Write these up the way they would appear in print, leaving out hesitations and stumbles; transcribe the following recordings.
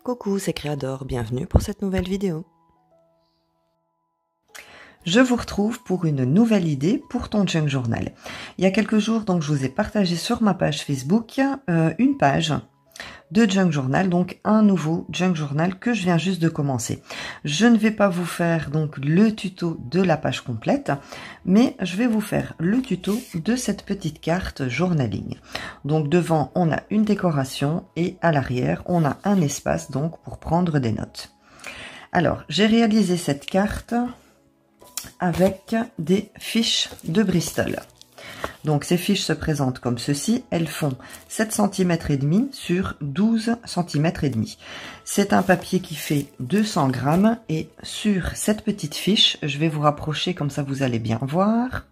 Coucou, c'est Créador, bienvenue pour cette nouvelle vidéo. Je vous retrouve pour une nouvelle idée pour ton junk journal. Il y a quelques jours, donc, je vous ai partagé sur ma page Facebook une page de junk journal, donc un nouveau junk journal que je viens juste de commencer. Je ne vais pas vous faire donc le tuto de la page complète, mais je vais vous faire le tuto de cette petite carte journaling. Donc devant, on a une décoration et à l'arrière, on a un espace donc pour prendre des notes. Alors, j'ai réalisé cette carte avec des fiches de Bristol. Donc ces fiches se présentent comme ceci, elles font 7 cm et demi sur 12 cm et demi. C'est un papier qui fait 200 grammes et sur cette petite fiche, je vais vous rapprocher comme ça vous allez bien voir.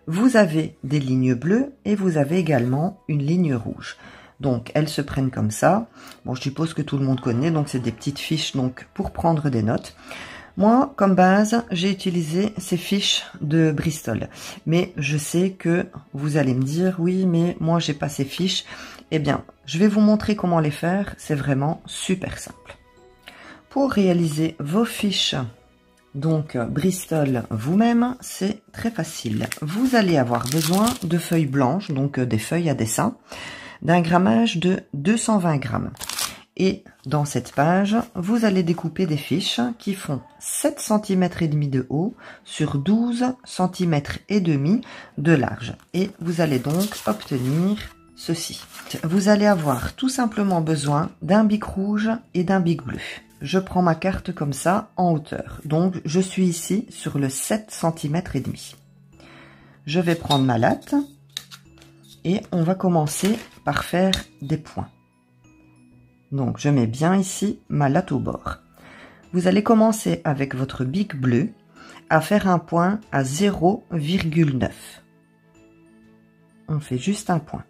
Vous avez des lignes bleues et vous avez également une ligne rouge. Donc elles se prennent comme ça. Bon, je suppose que tout le monde connaît, donc c'est des petites fiches donc pour prendre des notes. Moi, comme base, j'ai utilisé ces fiches de Bristol. Mais je sais que vous allez me dire, oui, mais moi, j'ai pas ces fiches. Eh bien, je vais vous montrer comment les faire. C'est vraiment super simple. Pour réaliser vos fiches, donc Bristol vous-même, c'est très facile. Vous allez avoir besoin de feuilles blanches, donc des feuilles à dessin, d'un grammage de 220 grammes. Et dans cette page, vous allez découper des fiches qui font 7 cm et demi de haut sur 12 cm et demi de large. Et vous allez donc obtenir ceci. Vous allez avoir tout simplement besoin d'un bic rouge et d'un bic bleu. Je prends ma carte comme ça en hauteur. Donc je suis ici sur le 7 cm et demi. Je vais prendre ma latte et on va commencer par faire des points. Donc, je mets bien ici ma latte au bord. Vous allez commencer avec votre bic bleu à faire un point à 0,9. On fait juste un point.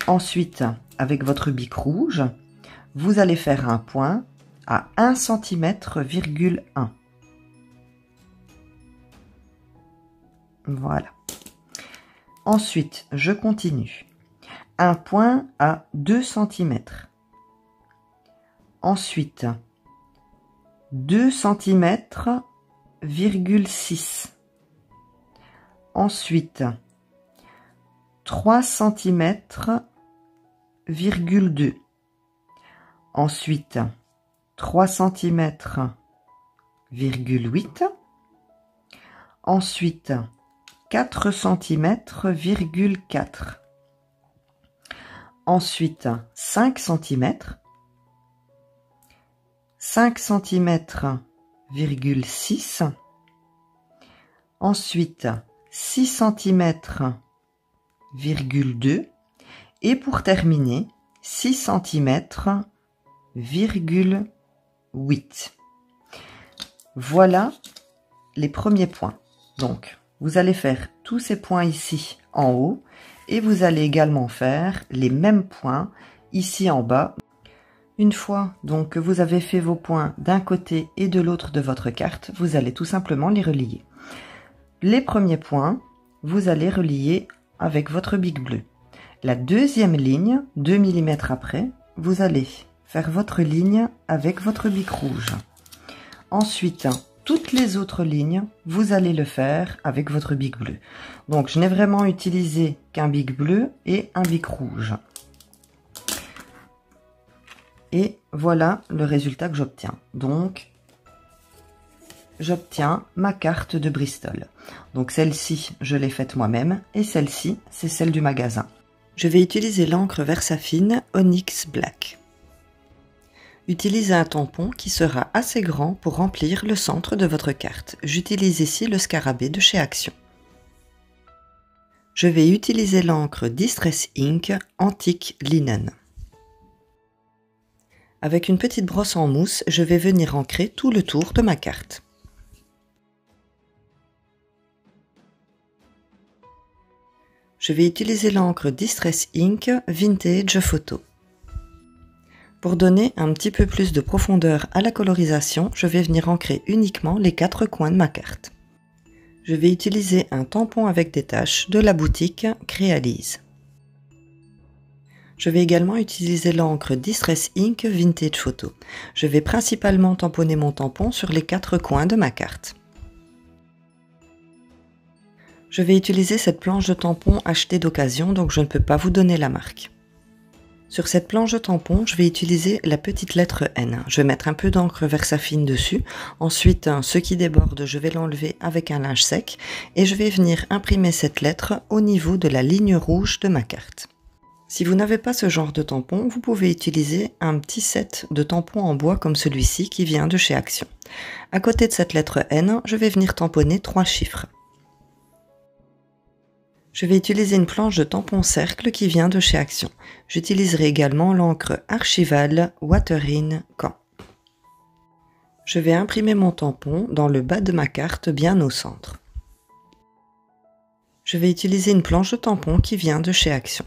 Ensuite, avec votre bic rouge, vous allez faire un point à 1 cm,1. Voilà. Ensuite, je continue. Un point à 2 cm. Ensuite, 2 cm,6. Ensuite, 3 cm,2. Ensuite, 3 cm,8. Ensuite, 4 cm,4. Ensuite, 5 cm. 5 cm,6, ensuite 6 cm,2 et pour terminer 6 cm,8. Voilà les premiers points. Donc vous allez faire tous ces points ici en haut et vous allez également faire les mêmes points ici en bas. Une fois donc que vous avez fait vos points d'un côté et de l'autre de votre carte, vous allez tout simplement les relier. Les premiers points, vous allez relier avec votre bic bleu. La deuxième ligne, 2 mm après, vous allez faire votre ligne avec votre bic rouge. Ensuite, toutes les autres lignes, vous allez le faire avec votre bic bleu. Donc, je n'ai vraiment utilisé qu'un bic bleu et un bic rouge. Et voilà le résultat que j'obtiens. Donc, j'obtiens ma carte de Bristol. Donc celle-ci, je l'ai faite moi-même. Et celle-ci, c'est celle du magasin. Je vais utiliser l'encre Versafine Onyx Black. Utilisez un tampon qui sera assez grand pour remplir le centre de votre carte. J'utilise ici le scarabée de chez Action. Je vais utiliser l'encre Distress Ink Antique Linen. Avec une petite brosse en mousse, je vais venir ancrer tout le tour de ma carte. Je vais utiliser l'encre Distress Ink Vintage Photo. Pour donner un petit peu plus de profondeur à la colorisation, je vais venir ancrer uniquement les 4 coins de ma carte. Je vais utiliser un tampon avec des taches de la boutique Créalise. Je vais également utiliser l'encre Distress Ink Vintage Photo. Je vais principalement tamponner mon tampon sur les 4 coins de ma carte. Je vais utiliser cette planche de tampon achetée d'occasion, donc je ne peux pas vous donner la marque. Sur cette planche de tampon, je vais utiliser la petite lettre N. Je vais mettre un peu d'encre Versafine dessus. Ensuite, ce qui déborde, je vais l'enlever avec un linge sec et je vais venir imprimer cette lettre au niveau de la ligne rouge de ma carte. Si vous n'avez pas ce genre de tampon, vous pouvez utiliser un petit set de tampons en bois comme celui-ci qui vient de chez Action. À côté de cette lettre N, je vais venir tamponner 3 chiffres. Je vais utiliser une planche de tampon cercle qui vient de chez Action. J'utiliserai également l'encre Archival Water-in Caen. Je vais imprimer mon tampon dans le bas de ma carte bien au centre. Je vais utiliser une planche de tampon qui vient de chez Action.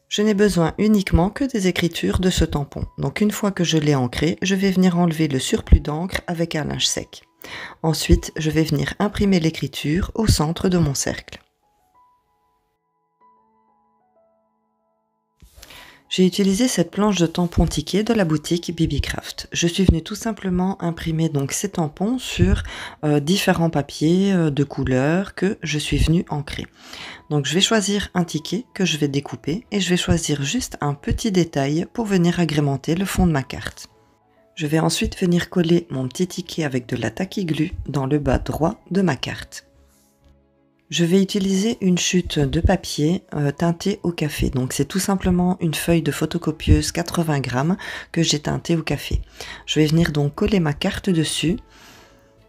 Je n'ai besoin uniquement que des écritures de ce tampon. Donc une fois que je l'ai ancré, je vais venir enlever le surplus d'encre avec un linge sec. Ensuite, je vais venir imprimer l'écriture au centre de mon cercle. J'ai utilisé cette planche de tampon ticket de la boutique BB-Craft. Je suis venue tout simplement imprimer donc ces tampons sur différents papiers de couleurs que je suis venue ancrer. Donc je vais choisir un ticket que je vais découper et je vais choisir juste un petit détail pour venir agrémenter le fond de ma carte. Je vais ensuite venir coller mon petit ticket avec de la tacky glue dans le bas droit de ma carte. Je vais utiliser une chute de papier teintée au café. Donc c'est tout simplement une feuille de photocopieuse 80 grammes que j'ai teintée au café. Je vais venir donc coller ma carte dessus.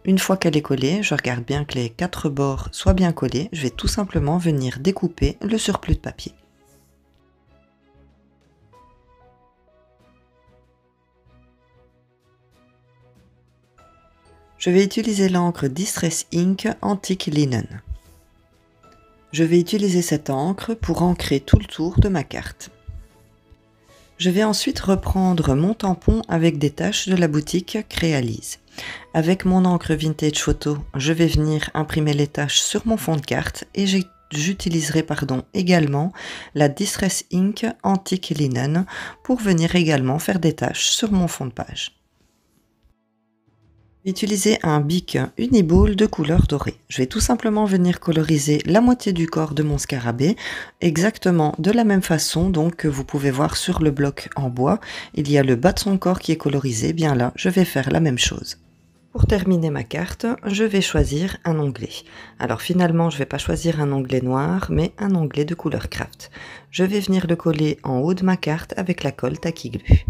Une fois qu'elle est collée, je regarde bien que les 4 bords soient bien collés. Je vais tout simplement venir découper le surplus de papier. Je vais utiliser l'encre Distress Ink Antique Linen. Je vais utiliser cette encre pour ancrer tout le tour de ma carte. Je vais ensuite reprendre mon tampon avec des taches de la boutique Créalise. Avec mon encre Vintage Photo, je vais venir imprimer les taches sur mon fond de carte et j'utiliserai également la Distress Ink Antique Linen pour venir également faire des taches sur mon fond de page. Utiliser un bic Uniball de couleur dorée. Je vais tout simplement venir coloriser la moitié du corps de mon scarabée, exactement de la même façon donc que vous pouvez voir sur le bloc en bois. Il y a le bas de son corps qui est colorisé, bien là je vais faire la même chose. Pour terminer ma carte, je vais choisir un onglet. Alors finalement je ne vais pas choisir un onglet noir, mais un onglet de couleur craft. Je vais venir le coller en haut de ma carte avec la colle tacky glue.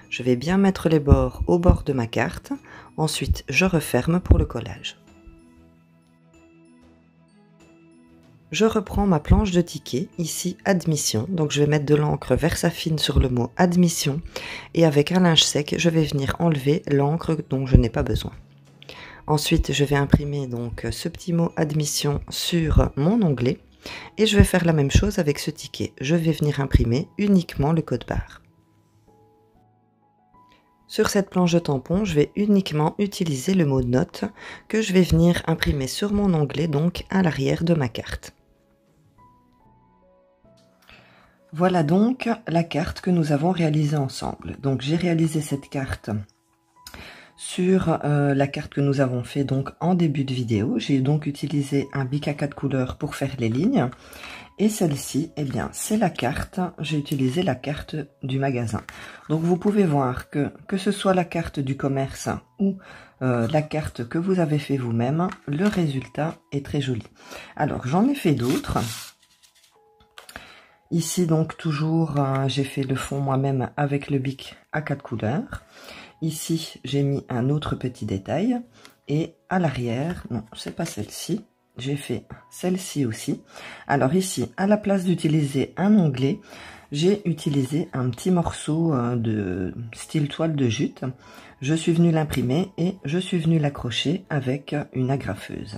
Je vais bien mettre les bords au bord de ma carte. Ensuite, je referme pour le collage. Je reprends ma planche de ticket, ici admission. Donc je vais mettre de l'encre Versafine sur le mot admission. Et avec un linge sec, je vais venir enlever l'encre dont je n'ai pas besoin. Ensuite, je vais imprimer donc ce petit mot admission sur mon onglet. Et je vais faire la même chose avec ce ticket. Je vais venir imprimer uniquement le code barre. Sur cette planche de tampon, je vais uniquement utiliser le mot note que je vais venir imprimer sur mon onglet, donc à l'arrière de ma carte. Voilà donc la carte que nous avons réalisée ensemble. Donc j'ai réalisé cette carte sur la carte que nous avons fait donc en début de vidéo. J'ai donc utilisé un bic à 4 couleurs pour faire les lignes. Et celle-ci, eh bien, c'est la carte, j'ai utilisé la carte du magasin. Donc vous pouvez voir que ce soit la carte du commerce ou la carte que vous avez fait vous-même, le résultat est très joli. Alors j'en ai fait d'autres. Ici donc toujours, j'ai fait le fond moi-même avec le bic à 4 couleurs. Ici, j'ai mis un autre petit détail. Et à l'arrière, non, c'est pas celle-ci. J'ai fait celle-ci aussi. Alors ici, à la place d'utiliser un onglet, j'ai utilisé un petit morceau de style toile de jute. Je suis venue l'imprimer et je suis venue l'accrocher avec une agrafeuse.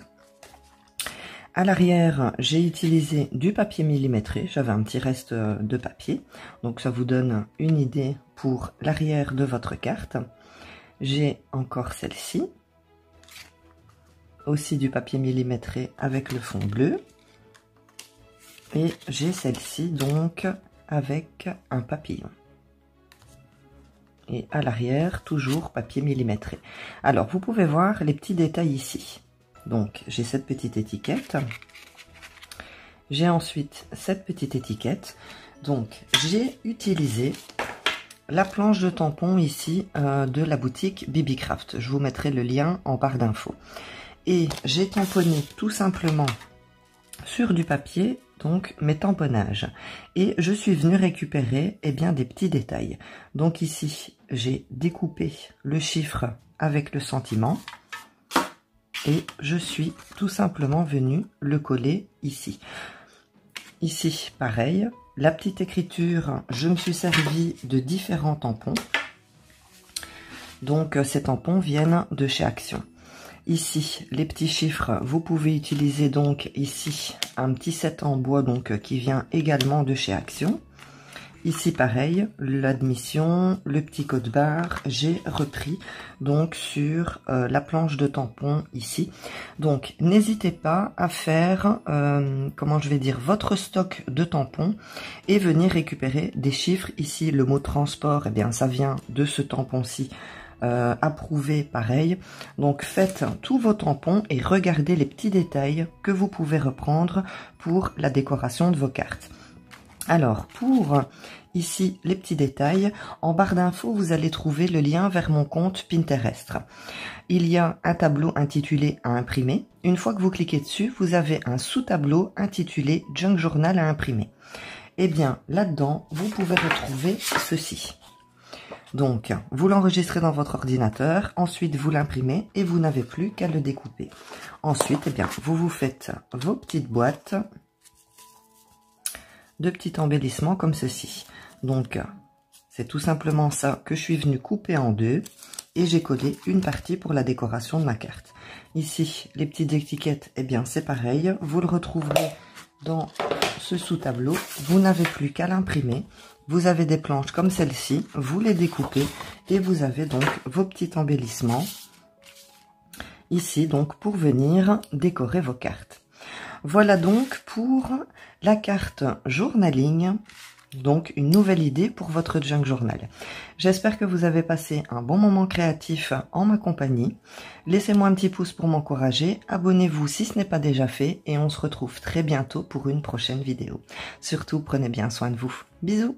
À l'arrière, j'ai utilisé du papier millimétré. J'avais un petit reste de papier. Donc ça vous donne une idée pour l'arrière de votre carte. J'ai encore celle-ci. Aussi du papier millimétré avec le fond bleu. Et j'ai celle-ci donc avec un papillon. Et à l'arrière, toujours papier millimétré. Alors, vous pouvez voir les petits détails ici. Donc, j'ai cette petite étiquette. J'ai ensuite cette petite étiquette. Donc, j'ai utilisé la planche de tampon ici de la boutique BB-Craft. Je vous mettrai le lien en barre d'infos. Et j'ai tamponné tout simplement sur du papier, donc mes tamponnages. Et je suis venue récupérer bien des petits détails. Donc ici, j'ai découpé le chiffre avec le sentiment. Et je suis tout simplement venue le coller ici. Ici, pareil, la petite écriture, je me suis servi de différents tampons. Donc ces tampons viennent de chez Action. Ici, les petits chiffres, vous pouvez utiliser donc ici un petit set en bois donc qui vient également de chez Action. Ici, pareil, l'admission, le petit code barre, j'ai repris donc sur la planche de tampon ici. Donc, n'hésitez pas à faire, comment je vais dire, votre stock de tampons et venir récupérer des chiffres. Ici, le mot transport, bien, ça vient de ce tampon-ci. Approuvé pareil. Donc faites tous vos tampons et regardez les petits détails que vous pouvez reprendre pour la décoration de vos cartes. Alors pour ici les petits détails, en barre d'infos vous allez trouver le lien vers mon compte Pinterest. Il y a un tableau intitulé à imprimer. Une fois que vous cliquez dessus, vous avez un sous-tableau intitulé Junk Journal à imprimer. Et bien là-dedans vous pouvez retrouver ceci. Donc, vous l'enregistrez dans votre ordinateur, ensuite vous l'imprimez et vous n'avez plus qu'à le découper. Ensuite, bien, vous vous faites vos petites boîtes de petits embellissements comme ceci. Donc, c'est tout simplement ça que je suis venue couper en deux et j'ai collé une partie pour la décoration de ma carte. Ici, les petites étiquettes, bien, c'est pareil. Vous le retrouverez dans ce sous-tableau. Vous n'avez plus qu'à l'imprimer. Vous avez des planches comme celle-ci, vous les découpez et vous avez donc vos petits embellissements ici donc pour venir décorer vos cartes. Voilà donc pour la carte journaling, donc une nouvelle idée pour votre junk journal. J'espère que vous avez passé un bon moment créatif en ma compagnie. Laissez-moi un petit pouce pour m'encourager, abonnez-vous si ce n'est pas déjà fait et on se retrouve très bientôt pour une prochaine vidéo. Surtout, prenez bien soin de vous. Bisous!